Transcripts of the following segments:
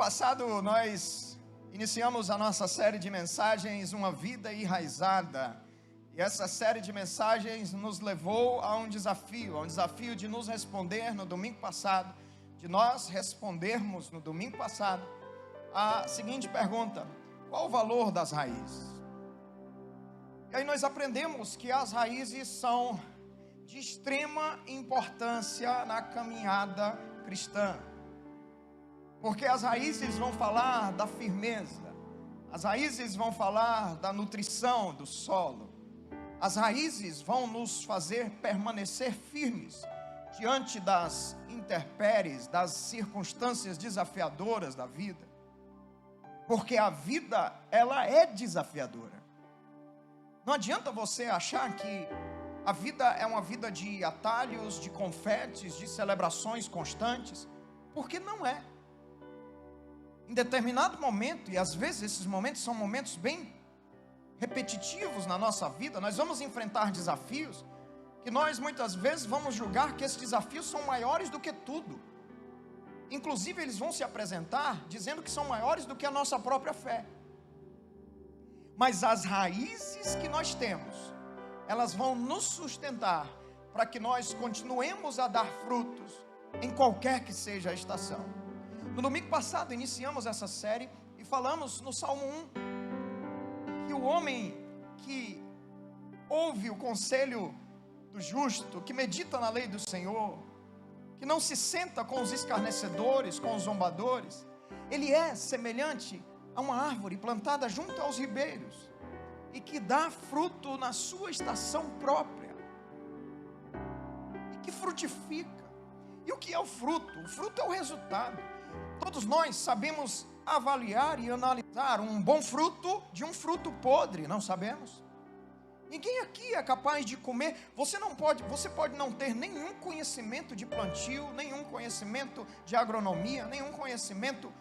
passado nós iniciamos a nossa série de mensagens, Uma Vida Enraizada. E essa série de mensagens nos levou a um desafio de nos responder no domingo passado, de nós respondermos no domingo passado a seguinte pergunta: qual o valor das raízes? E aí nós aprendemos que as raízes são de extrema importância na caminhada cristã. Porque as raízes vão falar da firmeza, as raízes vão falar da nutrição do solo, as raízes vão nos fazer permanecer firmes diante das intempéries, das circunstâncias desafiadoras da vida. Porque a vida, ela é desafiadora. Não adianta você achar que a vida é uma vida de atalhos, de confetes, de celebrações constantes, porque não é. Em determinado momento, e às vezes esses momentos são momentos bem repetitivos na nossa vida, nós vamos enfrentar desafios que nós muitas vezes vamos julgar que esses desafios são maiores do que tudo. Inclusive eles vão se apresentar dizendo que são maiores do que a nossa própria fé. Mas as raízes que nós temos, elas vão nos sustentar para que nós continuemos a dar frutos em qualquer que seja a estação. No domingo passado iniciamos essa série e falamos no Salmo 1 que o homem que ouve o conselho do justo, que medita na lei do Senhor, que não se senta com os escarnecedores, com os zombadores, ele é semelhante a uma árvore plantada junto aos ribeiros e que dá fruto na sua estação própria e que frutifica. E o que é o fruto? O fruto é o resultado. Todos nós sabemos avaliar e analisar um bom fruto de um fruto podre, não sabemos? Ninguém aqui é capaz de comer. Você pode não ter nenhum conhecimento de plantio, nenhum conhecimento de agronomia, nenhum conhecimento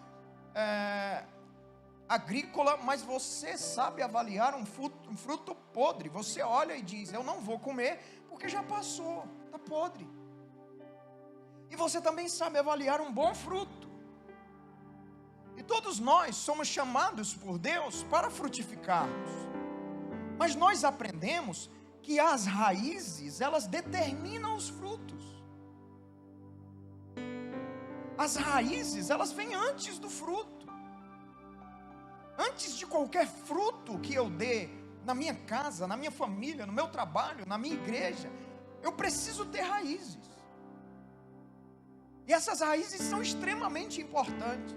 agrícola, mas você sabe avaliar um fruto podre. Você olha e diz: eu não vou comer porque já passou, está podre. E você também sabe avaliar um bom fruto. E todos nós somos chamados por Deus para frutificarmos. Mas nós aprendemos que as raízes, elas determinam os frutos. As raízes, elas vêm antes do fruto. Antes de qualquer fruto que eu dê na minha casa, na minha família, no meu trabalho, na minha igreja, eu preciso ter raízes. E essas raízes são extremamente importantes.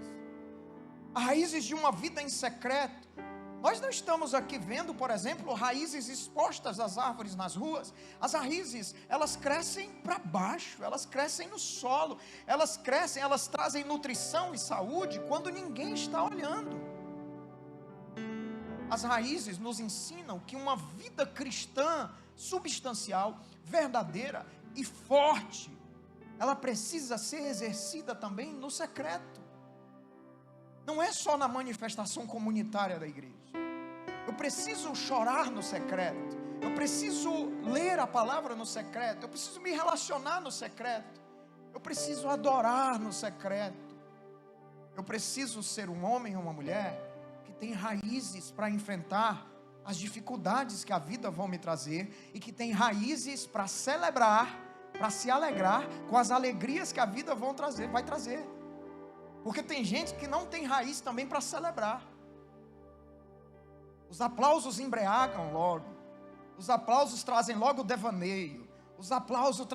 Raízes de uma vida em secreto. Nós não estamos aqui vendo, por exemplo, raízes expostas às árvores nas ruas. As raízes, elas crescem para baixo, elas crescem no solo, elas trazem nutrição e saúde quando ninguém está olhando. As raízes nos ensinam que uma vida cristã substancial, verdadeira e forte, ela precisa ser exercida também no secreto. Não é só na manifestação comunitária da igreja. Eu preciso chorar no secreto. Eu preciso ler a palavra no secreto. Eu preciso me relacionar no secreto. Eu preciso adorar no secreto. Eu preciso ser um homem ou uma mulher que tem raízes para enfrentar as dificuldades que a vida vai me trazer e que tem raízes para celebrar, para se alegrar com as alegrias que a vida vai trazer. Porque tem gente que não tem raiz também para celebrar. Os aplausos embriagam logo. Os aplausos trazem logo devaneio. Os aplausos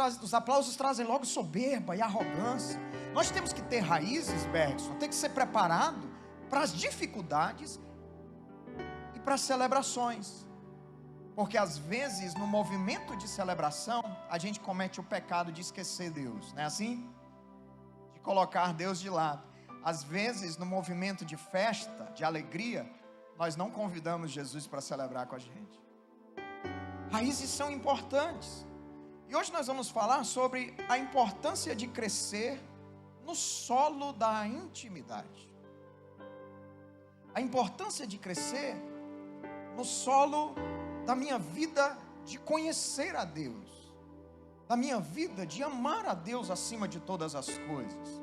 trazem logo soberba e arrogância. Nós temos que ter raízes, Bergson. Tem que ser preparado para as dificuldades e para as celebrações. Porque às vezes no movimento de celebração a gente comete o pecado de esquecer Deus. Não é assim? De colocar Deus de lado. Às vezes no movimento de festa, de alegria, nós não convidamos Jesus para celebrar com a gente. Raízes são importantes. E hoje nós vamos falar sobre a importância de crescer no solo da intimidade. A importância de crescer no solo da minha vida de conhecer a Deus, da minha vida de amar a Deus acima de todas as coisas.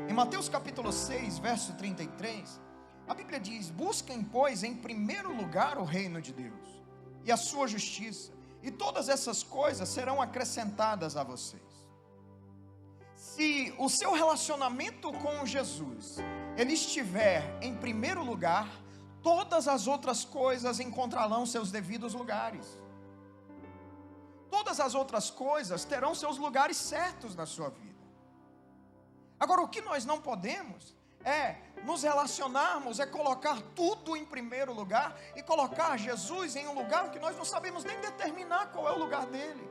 Em Mateus capítulo 6, verso 33, a Bíblia diz: busquem, pois, em primeiro lugar o reino de Deus e a sua justiça, e todas essas coisas serão acrescentadas a vocês. Se o seu relacionamento com Jesus, ele estiver em primeiro lugar, todas as outras coisas encontrarão seus devidos lugares. Todas as outras coisas terão seus lugares certos na sua vida. Agora, o que nós não podemos é nos relacionarmos, é colocar tudo em primeiro lugar e colocar Jesus em um lugar que nós não sabemos nem determinar qual é o lugar dele.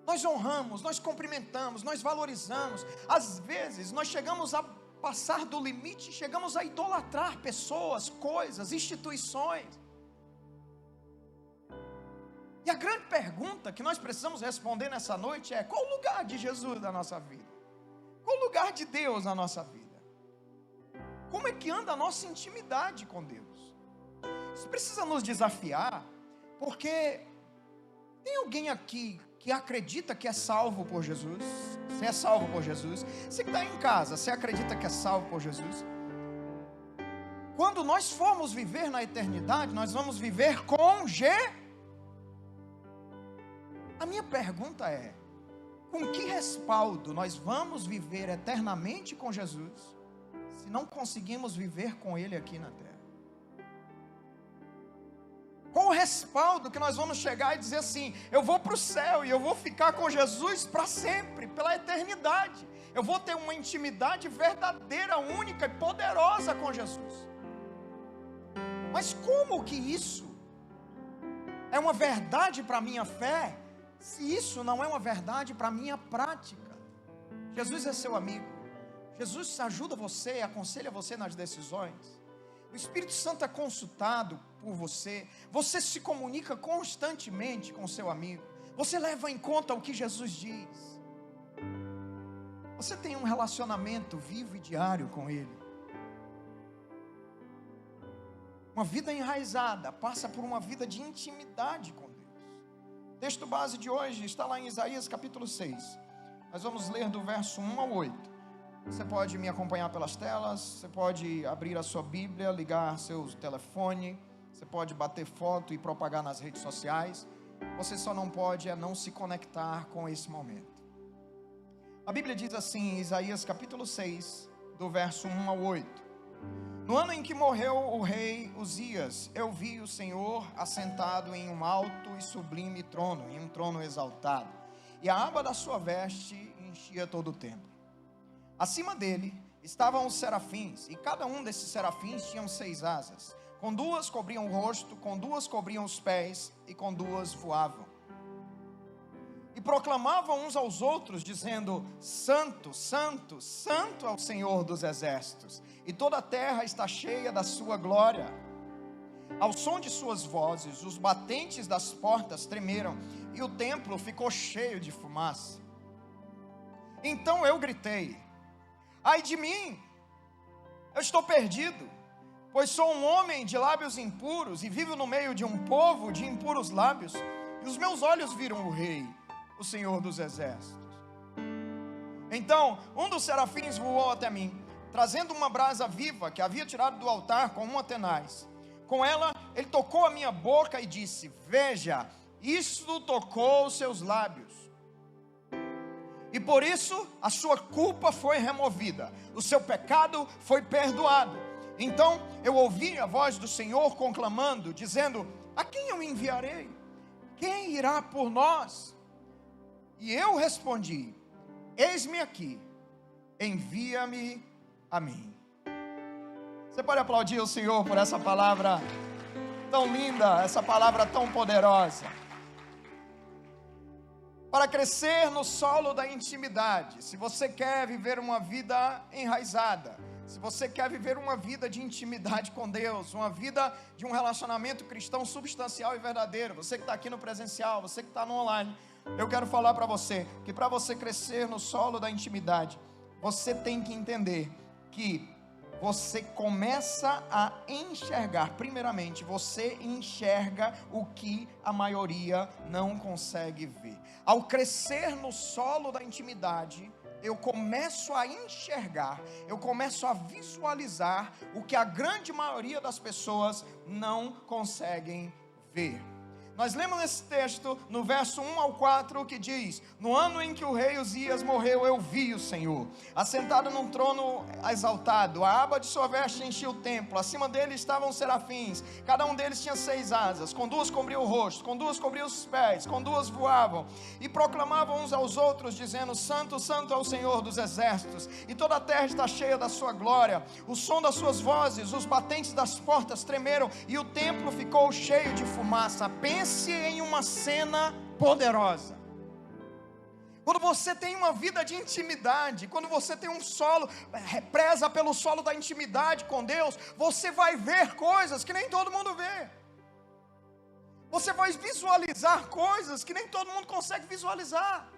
Nós honramos, nós cumprimentamos, nós valorizamos. Às vezes nós chegamos a passar do limite, chegamos a idolatrar pessoas, coisas, instituições. E a grande pergunta que nós precisamos responder nessa noite é: qual o lugar de Jesus na nossa vida? Qual o lugar de Deus na nossa vida? Como é que anda a nossa intimidade com Deus? Isso precisa nos desafiar, porque tem alguém aqui que acredita que é salvo por Jesus? Você é salvo por Jesus? Você que está em casa, você acredita que é salvo por Jesus? Quando nós formos viver na eternidade, nós vamos viver com Jesus. A minha pergunta é: com que respaldo nós vamos viver eternamente com Jesus, se não conseguimos viver com Ele aqui na terra? Qual o respaldo que nós vamos chegar e dizer assim: eu vou para o céu e eu vou ficar com Jesus para sempre, pela eternidade, eu vou ter uma intimidade verdadeira, única e poderosa com Jesus? Mas como que isso é uma verdade para a minha fé, se isso não é uma verdade para a minha prática? Jesus é seu amigo, Jesus ajuda você, aconselha você nas decisões. O Espírito Santo é consultado por você, você se comunica constantemente com seu amigo, você leva em conta o que Jesus diz, você tem um relacionamento vivo e diário com Ele. Uma vida enraizada passa por uma vida de intimidade com Deus. O texto base de hoje está lá em Isaías capítulo 6, nós vamos ler do verso 1 ao 8. Você pode me acompanhar pelas telas, você pode abrir a sua Bíblia, ligar seu telefone, você pode bater foto e propagar nas redes sociais. Você só não pode não se conectar com esse momento. A Bíblia diz assim em Isaías capítulo 6, do verso 1 ao 8: no ano em que morreu o rei Uzias, eu vi o Senhor assentado em um alto e sublime trono, em um trono exaltado, e a aba da sua veste enchia todo o templo. Acima dele estavam os serafins, e cada um desses serafins tinham 6 asas. Com 2 cobriam o rosto, com 2 cobriam os pés, e com 2 voavam. E proclamavam uns aos outros, dizendo: Santo, Santo, Santo é o Senhor dos exércitos, e toda a terra está cheia da sua glória. Ao som de suas vozes, os batentes das portas tremeram, e o templo ficou cheio de fumaça. Então eu gritei: ai de mim, eu estou perdido, pois sou um homem de lábios impuros, e vivo no meio de um povo de impuros lábios, e os meus olhos viram o Rei, o Senhor dos exércitos. Então um dos serafins voou até mim, trazendo uma brasa viva que havia tirado do altar com uma tenaz. Com ela ele tocou a minha boca e disse: veja, isto tocou os seus lábios, e por isso a sua culpa foi removida, o seu pecado foi perdoado. Então eu ouvi a voz do Senhor conclamando, dizendo: a quem eu enviarei? Quem irá por nós? E eu respondi: eis-me aqui, envia-me a mim. Você pode aplaudir o Senhor por essa palavra tão linda, essa palavra tão poderosa. Para crescer no solo da intimidade, se você quer viver uma vida enraizada, se você quer viver uma vida de intimidade com Deus, uma vida de um relacionamento cristão substancial e verdadeiro, você que está aqui no presencial, você que está no online, eu quero falar para você, que para você crescer no solo da intimidade, você tem que entender que você começa a enxergar, primeiramente, você enxerga o que a maioria não consegue ver. Ao crescer no solo da intimidade, eu começo a enxergar, eu começo a visualizar o que a grande maioria das pessoas não conseguem ver. Nós lemos nesse texto, no verso 1 ao 4, que diz: no ano em que o rei Uzias morreu, eu vi o Senhor, assentado num trono exaltado, a aba de sua veste enchia o templo, acima dele estavam serafins, cada um deles tinha 6 asas, com 2 cobriam o rosto, com 2 cobriam os pés, com 2 voavam, e proclamavam uns aos outros, dizendo: santo, santo é o Senhor dos exércitos, e toda a terra está cheia da sua glória. O som das suas vozes, os batentes das portas tremeram, e o templo ficou cheio de fumaça. Pense em uma cena poderosa. Quando você tem uma vida de intimidade, quando você tem um solo, preza pelo solo da intimidade com Deus, você vai ver coisas que nem todo mundo vê. Você vai visualizar coisas que nem todo mundo consegue visualizar.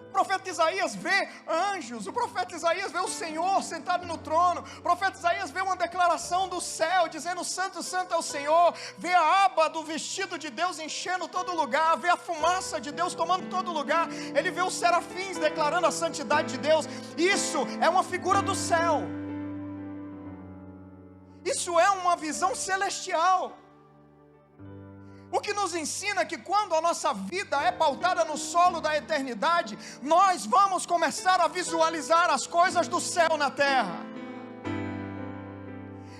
O profeta Isaías vê anjos, o profeta Isaías vê o Senhor sentado no trono, o profeta Isaías vê uma declaração do céu, dizendo: santo, santo é o Senhor, vê a aba do vestido de Deus enchendo todo lugar, vê a fumaça de Deus tomando todo lugar, ele vê os serafins declarando a santidade de Deus. Isso é uma figura do céu, isso é uma visão celestial. O que nos ensina que quando a nossa vida é pautada no solo da eternidade, nós vamos começar a visualizar as coisas do céu na terra.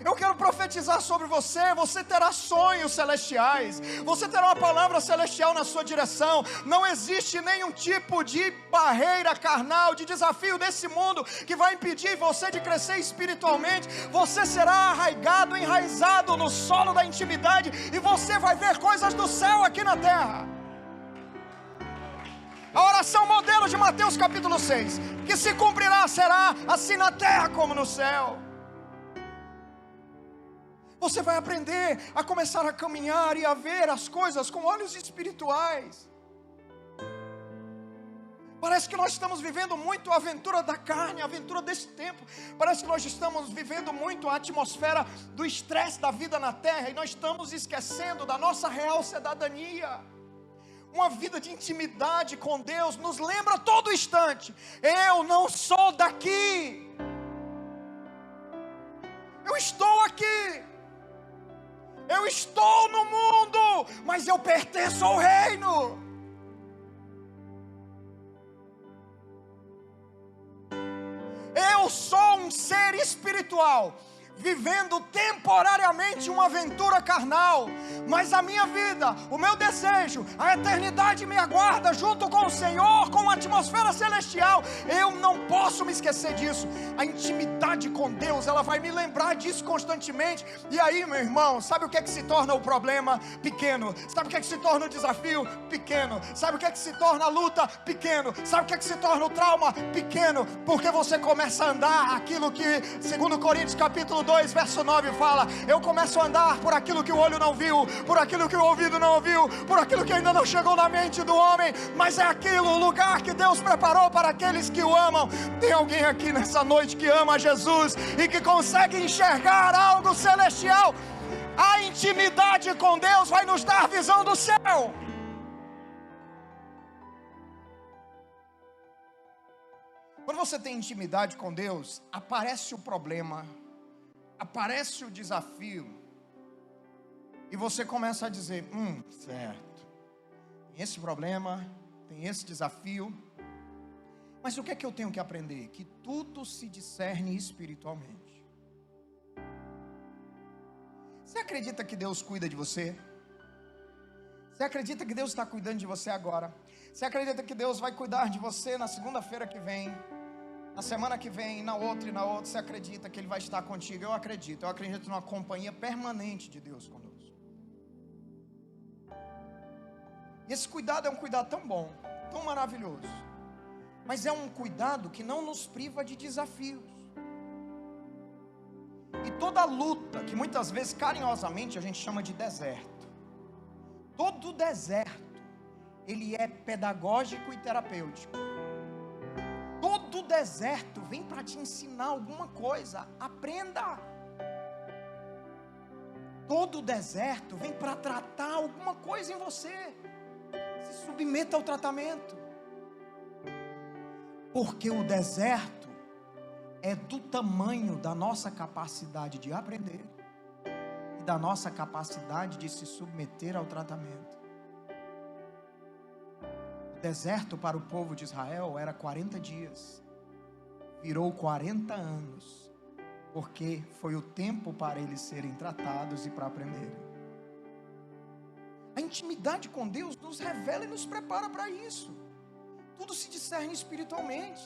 Eu quero profetizar sobre você, você terá sonhos celestiais, você terá uma palavra celestial na sua direção. Não existe nenhum tipo de barreira carnal, de desafio desse mundo que vai impedir você de crescer espiritualmente. Você será arraigado, enraizado no solo da intimidade, e você vai ver coisas do céu aqui na terra. A oração modelo de Mateus capítulo 6, que se cumprirá, será assim na terra como no céu. Você vai aprender a começar a caminhar e a ver as coisas com olhos espirituais. Parece que nós estamos vivendo muito a aventura da carne, a aventura desse tempo. Parece que nós estamos vivendo muito a atmosfera do estresse da vida na terra, e nós estamos esquecendo da nossa real cidadania. Uma vida de intimidade com Deus nos lembra a todo instante: eu não sou daqui, eu estou aqui. Eu estou no mundo, mas eu pertenço ao reino. Eu sou um ser espiritual, vivendo temporariamente uma aventura carnal, mas a minha vida, o meu desejo, a eternidade me aguarda junto com o Senhor, com a atmosfera celestial. Eu não posso me esquecer disso. A intimidade com Deus, ela vai me lembrar disso constantemente. E aí, meu irmão, sabe o que é que se torna o problema? Pequeno. Sabe o que é que se torna o desafio? Pequeno. Sabe o que é que se torna a luta? Pequeno. Sabe o que é que se torna o trauma? Pequeno. Porque você começa a andar aquilo que, segundo Coríntios capítulo 2, verso 9 fala: eu começo a andar por aquilo que o olho não viu, por aquilo que o ouvido não ouviu, por aquilo que ainda não chegou na mente do homem, mas é aquilo, o lugar que Deus preparou para aqueles que o amam. Tem alguém aqui nessa noite que ama Jesus e que consegue enxergar algo celestial? A intimidade com Deus vai nos dar visão do céu. Quando você tem intimidade com Deus, aparece o problema, aparece o desafio, e você começa a dizer: certo, tem esse problema, tem esse desafio, mas o que é que eu tenho que aprender? Que tudo se discerne espiritualmente. Você acredita que Deus cuida de você? Você acredita que Deus está cuidando de você agora? Você acredita que Deus vai cuidar de você na segunda-feira que vem, na semana que vem, na outra e na outra? Você acredita que Ele vai estar contigo? Eu acredito numa companhia permanente de Deus conosco. E esse cuidado é um cuidado tão bom, tão maravilhoso, mas é um cuidado que não nos priva de desafios. E toda luta, que muitas vezes carinhosamente a gente chama de deserto, todo deserto, ele é pedagógico e terapêutico. Todo deserto vem para te ensinar alguma coisa. Aprenda. Todo deserto vem para tratar alguma coisa em você. Se submeta ao tratamento. Porque o deserto é do tamanho da nossa capacidade de aprender e da nossa capacidade de se submeter ao tratamento. O deserto para o povo de Israel era 40 dias, virou 40 anos, porque foi o tempo para eles serem tratados e para aprenderem. A intimidade com Deus nos revela e nos prepara para isso. Tudo se discerne espiritualmente.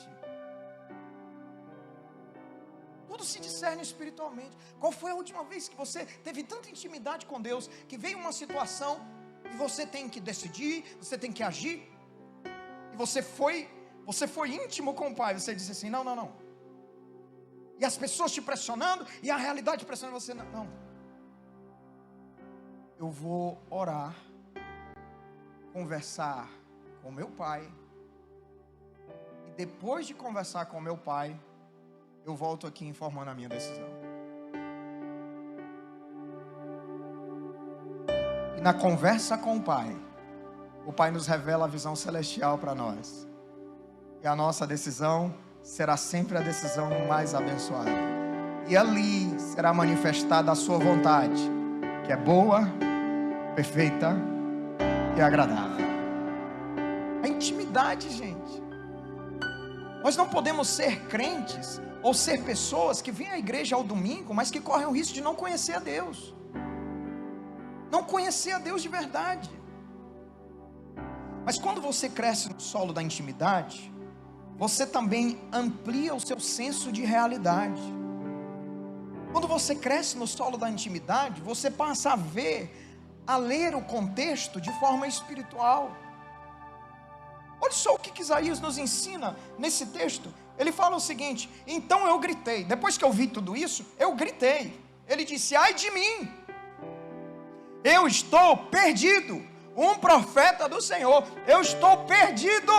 Tudo se discerne espiritualmente. Qual foi a última vez que você teve tanta intimidade com Deus, que veio uma situação e você tem que decidir, você tem que agir, e você foi íntimo com o Pai, você disse assim, não. E as pessoas te pressionando, e a realidade pressionando você, não. Eu vou orar, conversar com meu Pai, e depois de conversar com meu Pai, eu volto aqui informando a minha decisão. E na conversa com o Pai nos revela a visão celestial para nós. E a nossa decisão será sempre a decisão mais abençoada. E ali será manifestada a sua vontade, que é boa, perfeita e agradável. A intimidade, gente. Nós não podemos ser crentes ou ser pessoas que vêm à igreja ao domingo, mas que correm o risco de não conhecer a Deus. Não conhecer a Deus de verdade. Mas quando você cresce no solo da intimidade, você também amplia o seu senso de realidade. Quando você cresce no solo da intimidade, você passa a ler o contexto de forma espiritual. Olha só o que Isaías nos ensina nesse texto. Ele fala o seguinte: então eu gritei. Depois que eu vi tudo isso, eu gritei. Ele disse: ai de mim, eu estou perdido. Um profeta do Senhor, eu estou perdido.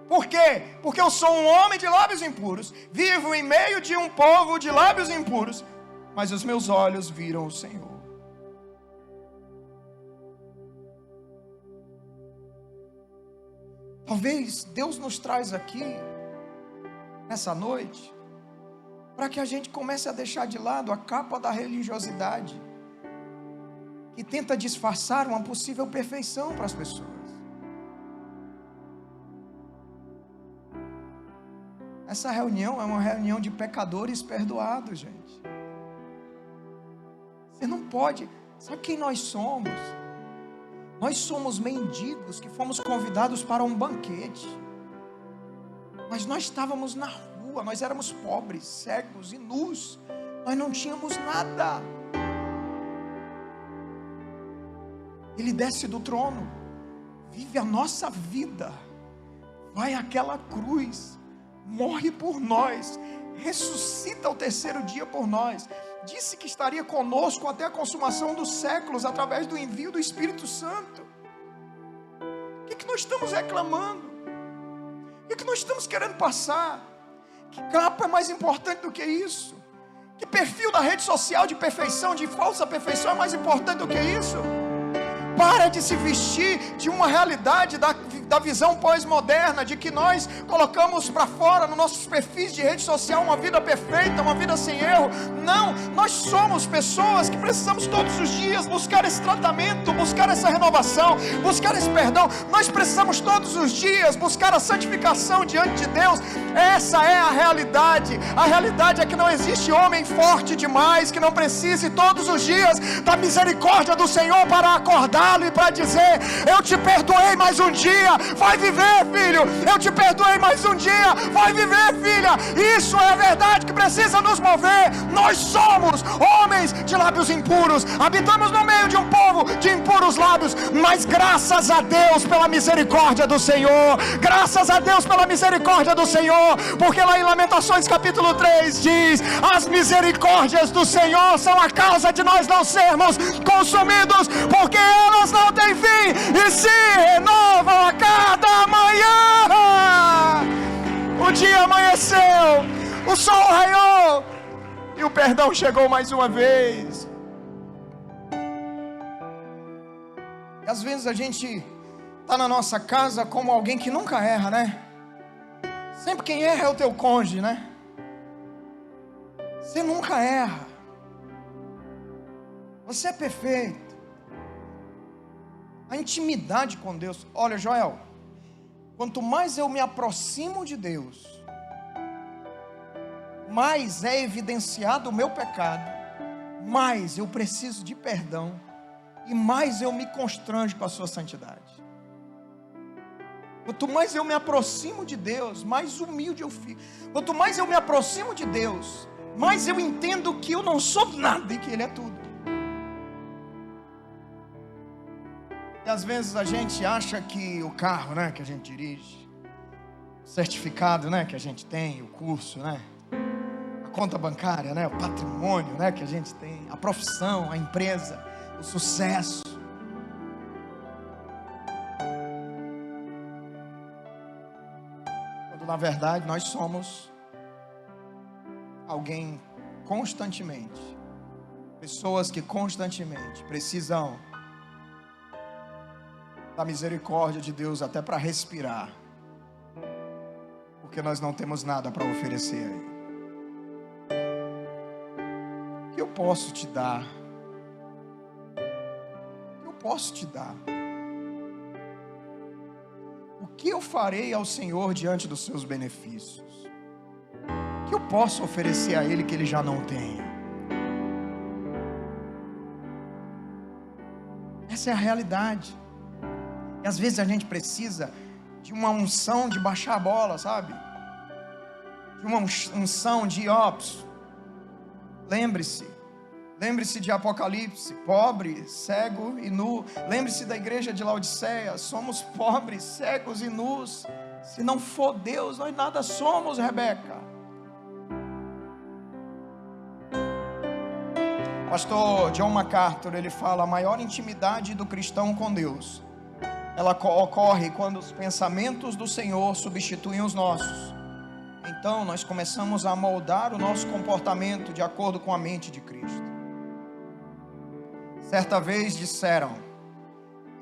Por quê? Porque eu sou um homem de lábios impuros, vivo em meio de um povo de lábios impuros, mas os meus olhos viram o Senhor. Talvez Deus nos traz aqui nessa noite para que a gente comece a deixar de lado a capa da religiosidade que tenta disfarçar uma possível perfeição para as pessoas. Essa reunião é uma reunião de pecadores perdoados, gente. Você não pode. Sabe quem nós somos? Nós somos mendigos que fomos convidados para um banquete. Mas nós estávamos na rua, nós éramos pobres, cegos e nus. Nós não tínhamos nada. Ele desce do trono, vive a nossa vida, vai àquela cruz, morre por nós, ressuscita ao terceiro dia por nós, disse que estaria conosco até a consumação dos séculos, através do envio do Espírito Santo. O que nós estamos reclamando? O que nós estamos querendo passar? Que capa é mais importante do que isso? Que perfil da rede social de perfeição, de falsa perfeição é mais importante do que isso? Para de se vestir de uma realidade da visão pós-moderna, de que nós colocamos para fora nos nossos perfis de rede social uma vida perfeita, uma vida sem erro. Não, nós somos pessoas que precisamos todos os dias buscar esse tratamento, buscar essa renovação, buscar esse perdão. Nós precisamos todos os dias buscar a santificação diante de Deus. Essa é a realidade. A realidade é que não existe homem forte demais que não precise todos os dias da misericórdia do Senhor para acordar e para dizer: eu te perdoei mais um dia, vai viver, filho. Eu te perdoei mais um dia, vai viver, filha. Isso é a verdade que precisa nos mover. Nós somos homens de lábios impuros, habitamos no meio de um povo de impuros lábios, mas graças a Deus pela misericórdia do Senhor, graças a Deus pela misericórdia do Senhor, porque lá em Lamentações capítulo 3 diz: as misericórdias do Senhor são a causa de nós não sermos consumidos, porque elas não têm fim e se renovam a cada manhã. O dia amanheceu, o sol raiou e o perdão chegou mais uma vez. E às vezes a gente está na nossa casa como alguém que nunca erra, né? Sempre quem erra é o teu cônjuge, né? Você nunca erra. Você é perfeito. A intimidade com Deus. Olha, Joel, quanto mais eu me aproximo de Deus, mais é evidenciado o meu pecado, mais eu preciso de perdão e mais eu me constranjo com a sua santidade. Quanto mais eu me aproximo de Deus, mais humilde eu fico. Quanto mais eu me aproximo de Deus, mais eu entendo que eu não sou nada e que Ele é tudo. E às vezes a gente acha que o carro, né, que a gente dirige, o certificado, né, que a gente tem, o curso, né, a conta bancária, né, o patrimônio, né, que a gente tem, a profissão, a empresa, o sucesso, quando na verdade nós somos alguém constantemente, pessoas que constantemente precisam da misericórdia de Deus até para respirar, porque nós não temos nada para oferecer a Ele. O que eu posso te dar? O que eu posso te dar? O que eu farei ao Senhor diante dos seus benefícios? O que eu posso oferecer a Ele que Ele já não tem? Essa é a realidade. E às vezes a gente precisa de uma unção de baixar a bola, sabe? De uma unção de ops. Lembre-se de Apocalipse, pobre, cego e nu. Lembre-se da igreja de Laodiceia, somos pobres, cegos e nus. Se não for Deus, nós nada somos, Rebeca. Pastor John MacArthur, ele fala: a maior intimidade do cristão com Deus, ela ocorre quando os pensamentos do Senhor substituem os nossos. Então nós começamos a moldar o nosso comportamento de acordo com a mente de Cristo. Certa vez disseram: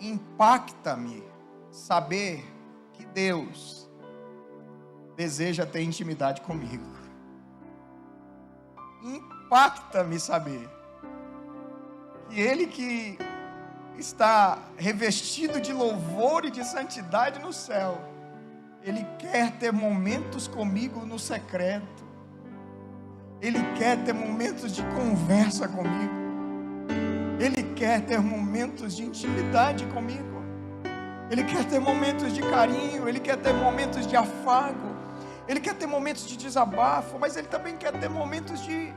impacta-me saber que Deus deseja ter intimidade comigo. Impacta-me saber que Ele que está revestido de louvor e de santidade no céu, Ele quer ter momentos comigo no secreto. Ele quer ter momentos de conversa comigo. Ele quer ter momentos de intimidade comigo. Ele quer ter momentos de carinho. Ele quer ter momentos de afago. Ele quer ter momentos de desabafo. Mas Ele também quer ter momentos de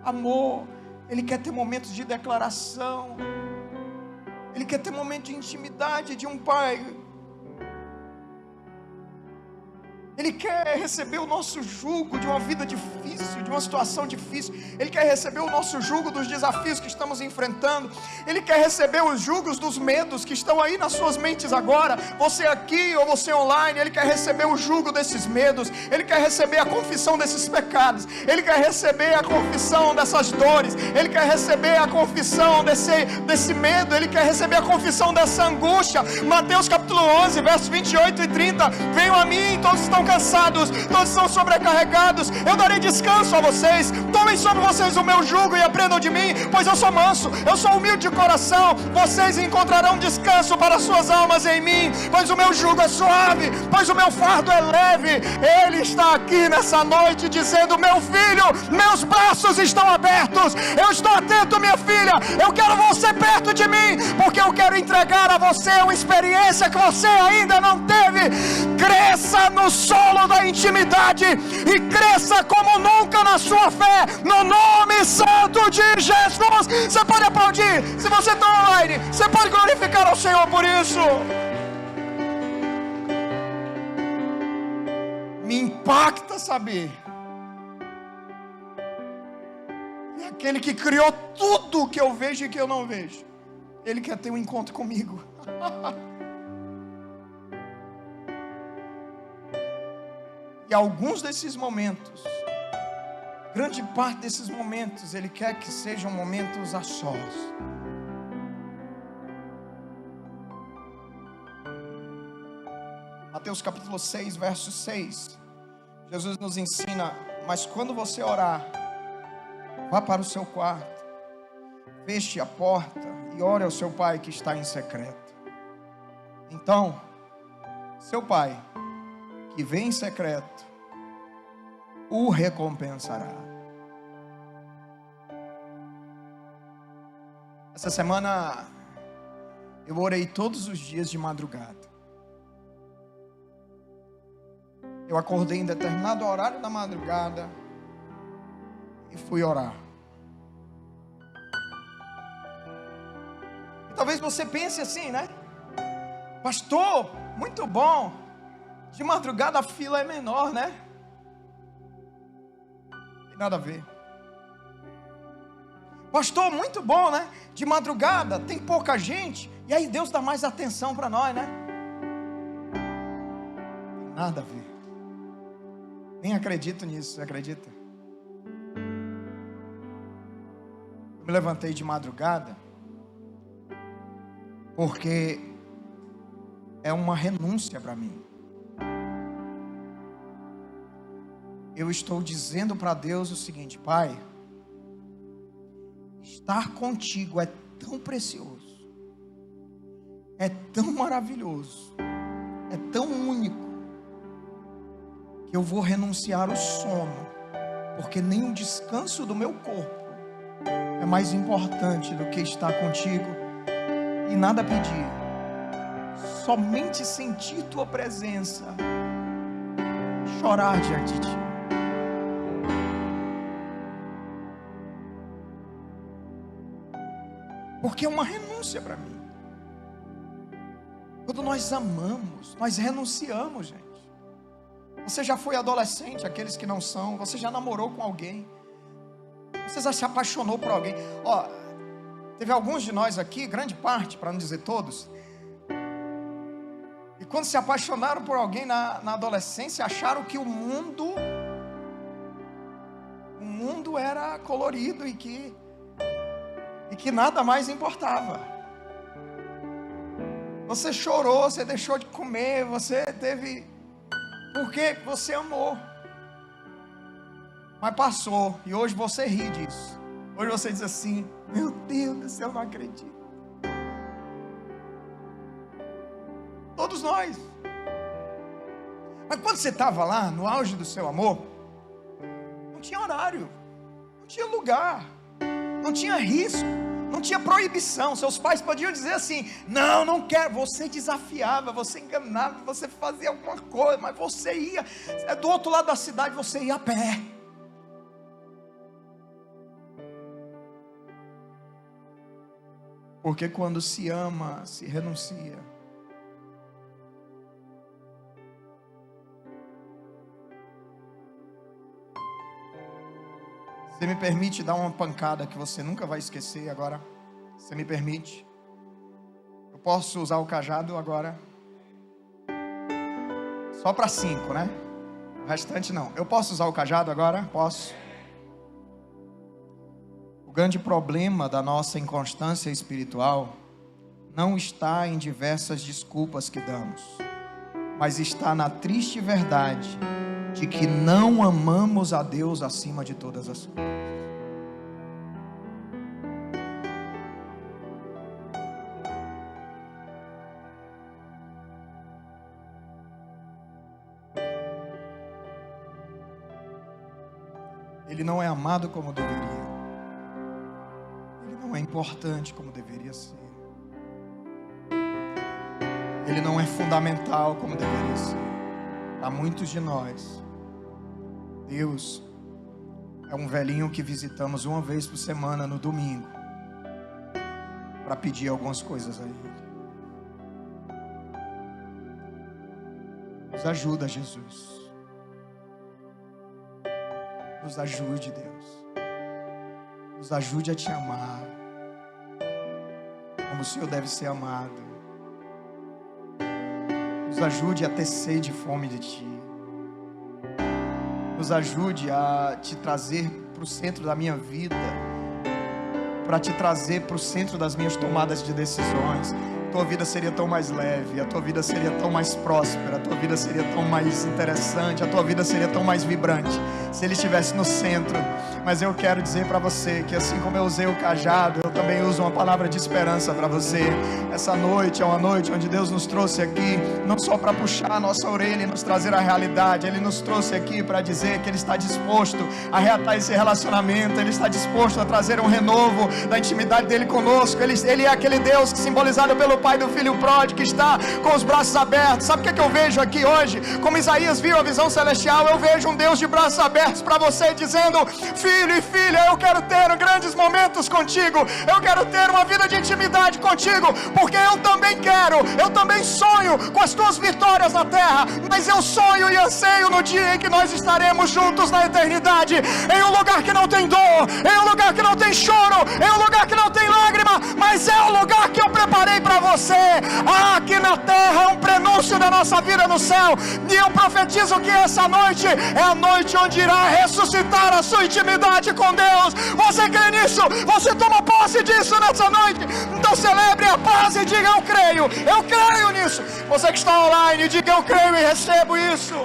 amor. Ele quer ter momentos de declaração. Ele quer ter momento de intimidade de um pai. Ele quer receber o nosso jugo de uma vida difícil, de uma situação difícil. Ele quer receber o nosso jugo dos desafios que estamos enfrentando. Ele quer receber os jugos dos medos que estão aí nas suas mentes agora. Você aqui ou você online, Ele quer receber o jugo desses medos. Ele quer receber a confissão desses pecados. Ele quer receber a confissão dessas dores. Ele quer receber a confissão desse medo. Ele quer receber a confissão dessa angústia. Mateus capítulo 11, versos 28 e 30. Venham a mim, todos estão cansados, todos estão sobrecarregados, eu darei descanso a vocês. Tomem sobre vocês o meu jugo e aprendam de mim, pois eu sou manso, eu sou humilde de coração. Vocês encontrarão descanso para suas almas em mim, pois o meu jugo é suave, pois o meu fardo é leve. Ele está aqui nessa noite dizendo: meu filho, meus braços estão abertos, eu estou atento, minha filha, eu quero você perto de mim, porque eu quero entregar a você uma experiência que você ainda não teve. Cresça no solo da intimidade e cresça como nunca na sua fé, no nome santo de Jesus. Você pode aplaudir, se você está online, você pode glorificar ao Senhor por isso. Me impacta saber que aquele que criou tudo que eu vejo e que eu não vejo, Ele quer ter um encontro comigo. E alguns desses momentos, grande parte desses momentos, Ele quer que sejam momentos a sós. Mateus capítulo 6, verso 6. Jesus nos ensina, mas quando você orar, vá para o seu quarto, feche a porta e ore ao seu pai que está em secreto. Então, seu pai, que vem em secreto, o recompensará. Essa semana, eu orei todos os dias de madrugada. Eu acordei em determinado horário da madrugada e fui orar. E talvez você pense assim, né? Pastor, muito bom. De madrugada a fila é menor, né? Não tem nada a ver. Pastor, muito bom, né? De madrugada tem pouca gente. E aí Deus dá mais atenção para nós, né? Não tem nada a ver. Nem acredito nisso, você acredita? Eu me levantei de madrugada porque é uma renúncia para mim. Eu estou dizendo para Deus o seguinte: Pai, estar contigo é tão precioso, é tão maravilhoso, é tão único, que eu vou renunciar o sono, porque nem o descanso do meu corpo é mais importante do que estar contigo e nada pedir, somente sentir tua presença, chorar diante de ti. Porque é uma renúncia para mim. Quando nós amamos, nós renunciamos, gente. Você já foi adolescente, aqueles que não são. Você já namorou com alguém. Você já se apaixonou por alguém. Ó, teve alguns de nós aqui, grande parte, para não dizer todos. E quando se apaixonaram por alguém na adolescência, acharam que o mundo era colorido e que nada mais importava. Você chorou, você deixou de comer, você teve... Porque você amou. Mas passou, e hoje você ri disso. Hoje você diz assim: meu Deus do céu, eu não acredito. Todos nós. Mas quando você estava lá, no auge do seu amor, não tinha horário, não tinha lugar, não tinha risco, não tinha proibição. Seus pais podiam dizer assim: não, não quero. Você desafiava, você enganava, você fazia alguma coisa, mas você ia do outro lado da cidade, você ia a pé. Porque quando se ama, se renuncia. Você me permite dar uma pancada que você nunca vai esquecer agora? Você me permite? Eu posso usar o cajado agora? Só para 5, né? O restante não. Eu posso usar o cajado agora? Posso. O grande problema da nossa inconstância espiritual não está em diversas desculpas que damos, mas está na triste verdade de que não amamos a Deus acima de todas as coisas. Ele não é amado como deveria. Ele não é importante como deveria ser. Ele não é fundamental como deveria ser. Para muitos de nós, Deus é um velhinho que visitamos uma vez por semana no domingo, para pedir algumas coisas a Ele. Nos ajuda, Jesus. Nos ajude, Deus. Nos ajude a te amar como o Senhor deve ser amado. Nos ajude a ter sede e fome de Ti. Nos ajude a Te trazer para o centro da minha vida. para te trazer para o centro das minhas tomadas de decisões, tua vida seria tão mais leve, a tua vida seria tão mais próspera, a tua vida seria tão mais interessante, a tua vida seria tão mais vibrante, se Ele estivesse no centro. Mas eu quero dizer para você que assim como eu usei o cajado, eu também uso uma palavra de esperança para você. Essa noite é uma noite onde Deus nos trouxe aqui, não só para puxar a nossa orelha e nos trazer a realidade, Ele nos trouxe aqui para dizer que Ele está disposto a reatar esse relacionamento, Ele está disposto a trazer um renovo da intimidade dEle conosco. Ele é aquele Deus que, simbolizado pelo Pai do Filho pródigo, que está com os braços abertos. Sabe o que eu vejo aqui hoje? Como Isaías viu a visão celestial, eu vejo um Deus de braços abertos para você, dizendo: filho e filha, eu quero ter grandes momentos contigo, eu quero ter uma vida de intimidade contigo, porque eu também sonho com as tuas vitórias na terra, mas eu sonho e anseio no dia em que nós estaremos juntos na eternidade, em um lugar que não tem dor, em um lugar que não tem choro, em um lugar que não tem lágrima, mas é o lugar que eu preparei para você. Aqui na terra é um prenúncio da nossa vida no céu, e eu profetizo que essa noite é a noite onde irá ressuscitar a sua intimidade com Deus. Você crê nisso? Você toma posse disso nessa noite? Então celebre a paz e diga: eu creio nisso. Você que está online, diga: eu creio e recebo isso.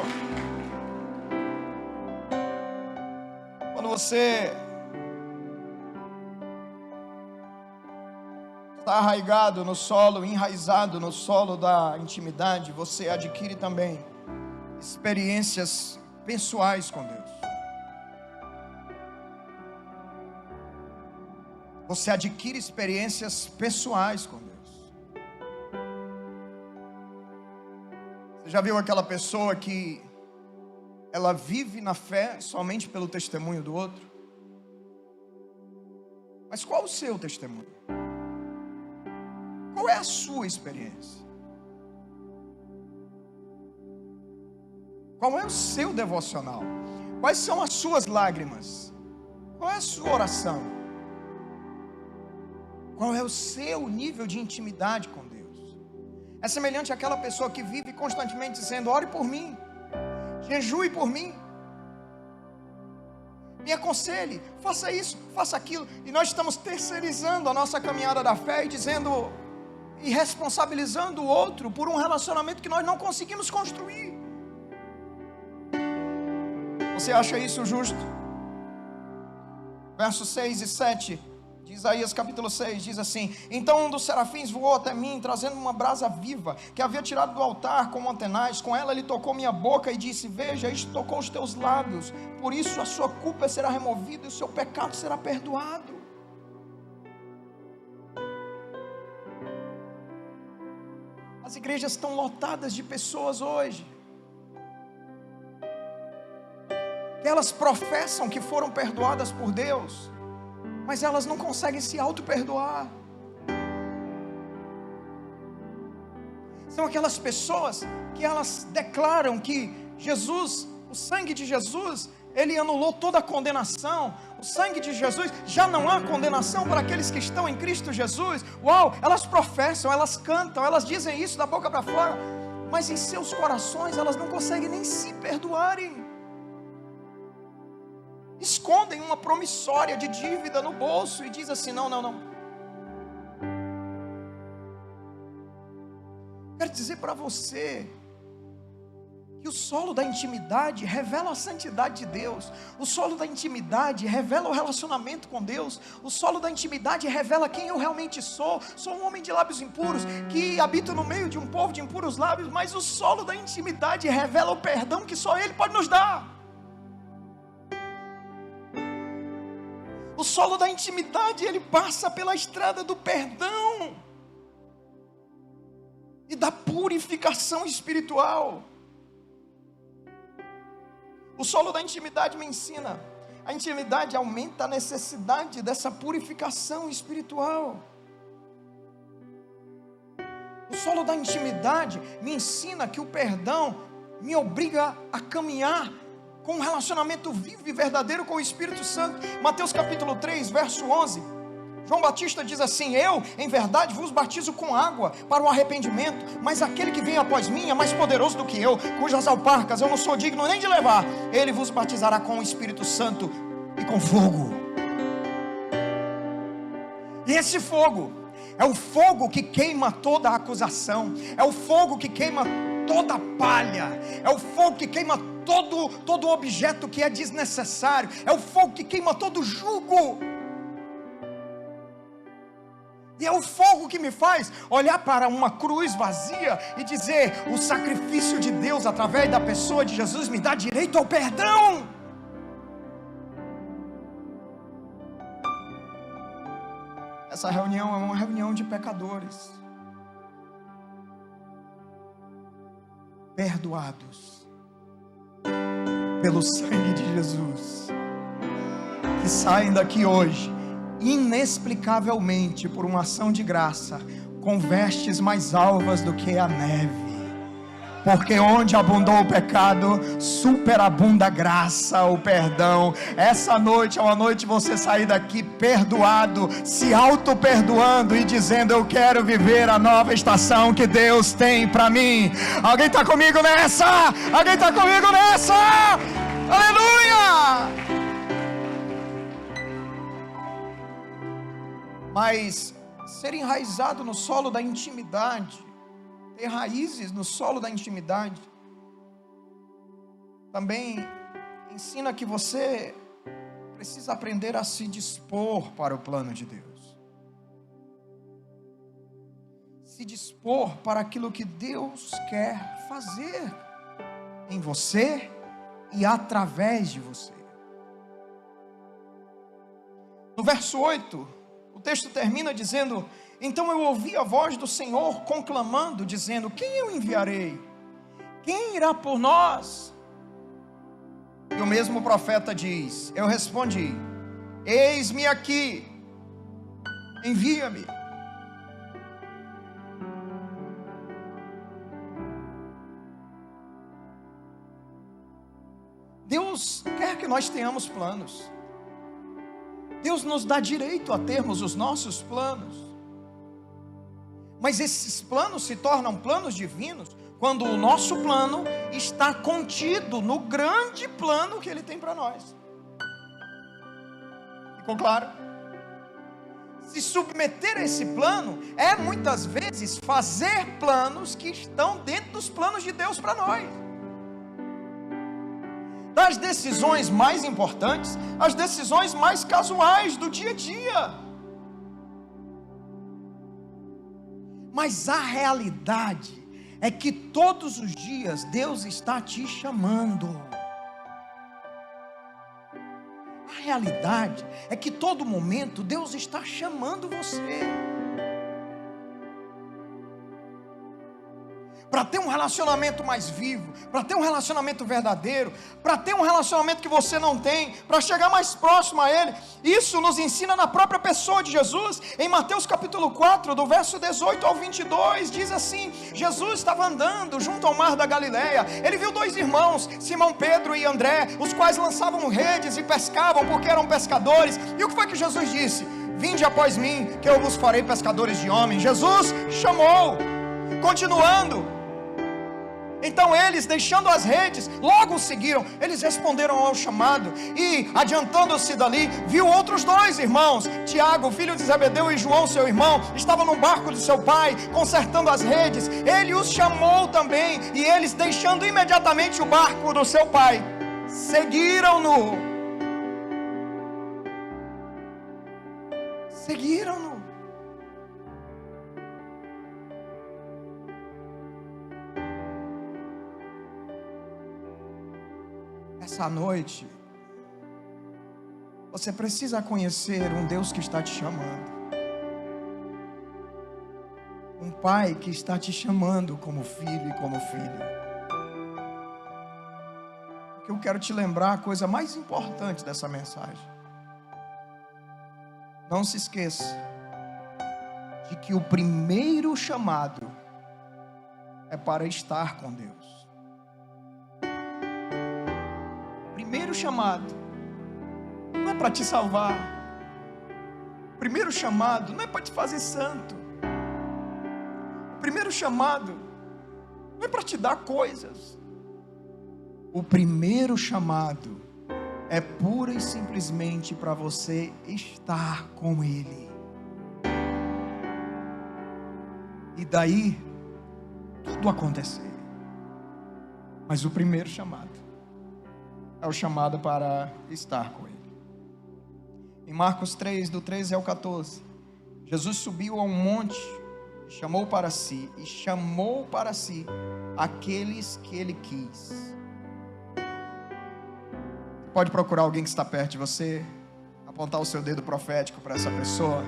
Quando você está arraigado no solo, enraizado no solo da intimidade, você adquire também experiências pessoais com Deus. Você adquire experiências pessoais com Deus. Você já viu aquela pessoa que ela vive na fé somente pelo testemunho do outro? Mas qual o seu testemunho? Qual é a sua experiência? Qual é o seu devocional? Quais são as suas lágrimas? Qual é a sua oração? Qual é o seu nível de intimidade com Deus? É semelhante àquela pessoa que vive constantemente dizendo: ore por mim, jejue por mim, me aconselhe, faça isso, faça aquilo. E nós estamos terceirizando a nossa caminhada da fé e dizendo e responsabilizando o outro por um relacionamento que nós não conseguimos construir. Você acha isso justo? Versos 6 e 7 de Isaías capítulo 6 diz assim: então um dos serafins voou até mim, trazendo uma brasa viva, que havia tirado do altar com mantenais. Com ela ele tocou minha boca e disse: veja, isto tocou os teus lábios, por isso a sua culpa será removida e o seu pecado será perdoado. As igrejas estão lotadas de pessoas hoje que elas professam que foram perdoadas por Deus, mas elas não conseguem se auto-perdoar. São aquelas pessoas que elas declaram que Jesus, o sangue de Jesus, ele anulou toda a condenação. O sangue de Jesus, já não há condenação para aqueles que estão em Cristo Jesus. Uau, elas professam, elas cantam, elas dizem isso da boca para fora, mas em seus corações elas não conseguem nem se perdoarem. Escondem uma promissória de dívida no bolso e diz assim: não. Quero dizer para você que o solo da intimidade revela a santidade de Deus. O solo da intimidade revela o relacionamento com Deus. O solo da intimidade revela quem eu realmente sou. Sou um homem de lábios impuros, que habito no meio de um povo de impuros lábios. Mas o solo da intimidade revela o perdão que só Ele pode nos dar. O solo da intimidade, ele passa pela estrada do perdão e da purificação espiritual. O solo da intimidade me ensina. A intimidade aumenta a necessidade dessa purificação espiritual. O solo da intimidade me ensina que o perdão me obriga a caminhar com um relacionamento vivo e verdadeiro com o Espírito Santo. Mateus capítulo 3, verso 11. João Batista diz assim: eu, em verdade, vos batizo com água para o arrependimento, mas aquele que vem após mim é mais poderoso do que eu, cujas alparcas eu não sou digno nem de levar. Ele vos batizará com o Espírito Santo e com fogo. E esse fogo é o fogo que queima toda a acusação, é o fogo que queima toda a palha, é o fogo que queima todo objeto que é desnecessário, é o fogo que queima todo jugo. E é o fogo que me faz olhar para uma cruz vazia e dizer: o sacrifício de Deus através da pessoa de Jesus me dá direito ao perdão. Essa reunião é uma reunião de pecadores perdoados pelo sangue de Jesus, que saem daqui hoje inexplicavelmente por uma ação de graça, com vestes mais alvas do que a neve, porque onde abundou o pecado, superabunda a graça, o perdão. Essa noite é uma noite de você sair daqui perdoado, se auto-perdoando e dizendo: eu quero viver a nova estação que Deus tem para mim. Alguém está comigo nessa? Alguém está comigo nessa? Aleluia! Mas ser enraizado no solo da intimidade, ter raízes no solo da intimidade, também ensina que você precisa aprender a se dispor para o plano de Deus, se dispor para aquilo que Deus quer fazer em você e através de você. No verso 8, o texto termina dizendo: então eu ouvi a voz do Senhor conclamando, dizendo: quem eu enviarei? Quem irá por nós? E o mesmo profeta diz: eu respondi: eis-me aqui, envia-me. Deus quer que nós tenhamos planos. Deus nos dá direito a termos os nossos planos, mas esses planos se tornam planos divinos quando o nosso plano está contido no grande plano que Ele tem para nós. Ficou claro? Se submeter a esse plano é muitas vezes fazer planos que estão dentro dos planos de Deus para nós. Das decisões mais importantes, as decisões mais casuais do dia a dia. Mas a realidade é que todos os dias Deus está te chamando. A realidade é que todo momento Deus está chamando você. Para ter um relacionamento mais vivo, para ter um relacionamento verdadeiro, para ter um relacionamento que você não tem, para chegar mais próximo a Ele. Isso nos ensina na própria pessoa de Jesus. Em Mateus capítulo 4, do verso 18 ao 22, diz assim: Jesus estava andando junto ao mar da Galileia. Ele viu dois irmãos, Simão Pedro e André, os quais lançavam redes e pescavam porque eram pescadores. E o que foi que Jesus disse? Vinde após mim, que eu vos farei pescadores de homens. Jesus chamou. Continuando, então eles, deixando as redes, logo o seguiram. Eles responderam ao chamado e, adiantando-se dali, viu outros dois irmãos, Tiago, filho de Zebedeu, e João, seu irmão, estavam no barco de seu pai, consertando as redes. Ele os chamou também, e eles, deixando imediatamente o barco do seu pai, seguiram-no. Seguiram-no. Essa noite, você precisa conhecer um Deus que está te chamando, um Pai que está te chamando como filho e como filha. Porque eu quero te lembrar a coisa mais importante dessa mensagem. Não se esqueça de que o primeiro chamado é para estar com Deus. Primeiro chamado não é para te salvar. Primeiro chamado não é para te fazer santo. Primeiro chamado não é para te dar coisas. O primeiro chamado é pura e simplesmente para você estar com Ele. e daí tudo acontecer. Mas o primeiro chamado é o chamado para estar com Ele. Em Marcos 3, do 13 ao 14, Jesus subiu a um monte, chamou para si aqueles que Ele quis. Pode procurar alguém que está perto de você, apontar o seu dedo profético para essa pessoa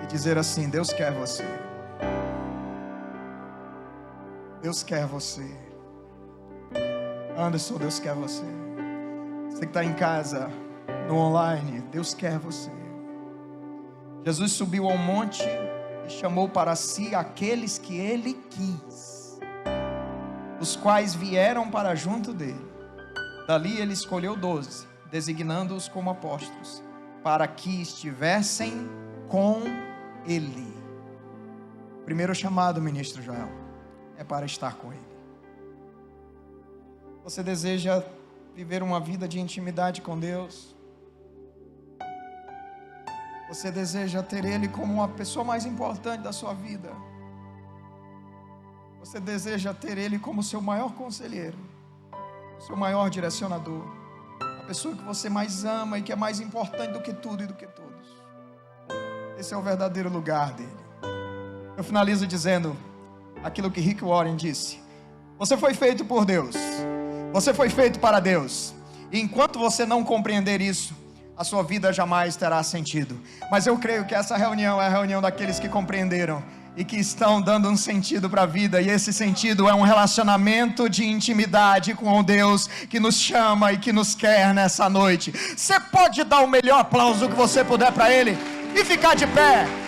e dizer assim: Deus quer você. Deus quer você. Anderson, Deus quer você. Você que está em casa, no online, Deus quer você. Jesus subiu ao monte e chamou para si aqueles que Ele quis, os quais vieram para junto dele. Dali Ele escolheu 12, designando-os como apóstolos, para que estivessem com Ele. O primeiro chamado, ministro Joel, é para estar com Ele. Você deseja viver uma vida de intimidade com Deus? Você deseja ter Ele como a pessoa mais importante da sua vida? Você deseja ter Ele como seu maior conselheiro, seu maior direcionador, a pessoa que você mais ama e que é mais importante do que tudo e do que todos? Esse é o verdadeiro lugar dele. Eu finalizo dizendo aquilo que Rick Warren disse: você foi feito por Deus, você foi feito para Deus, e enquanto você não compreender isso, a sua vida jamais terá sentido. Mas eu creio que essa reunião é a reunião daqueles que compreenderam e que estão dando um sentido para a vida, e esse sentido é um relacionamento de intimidade com o Deus que nos chama e que nos quer nessa noite. Você pode dar o melhor aplauso que você puder para Ele e ficar de pé.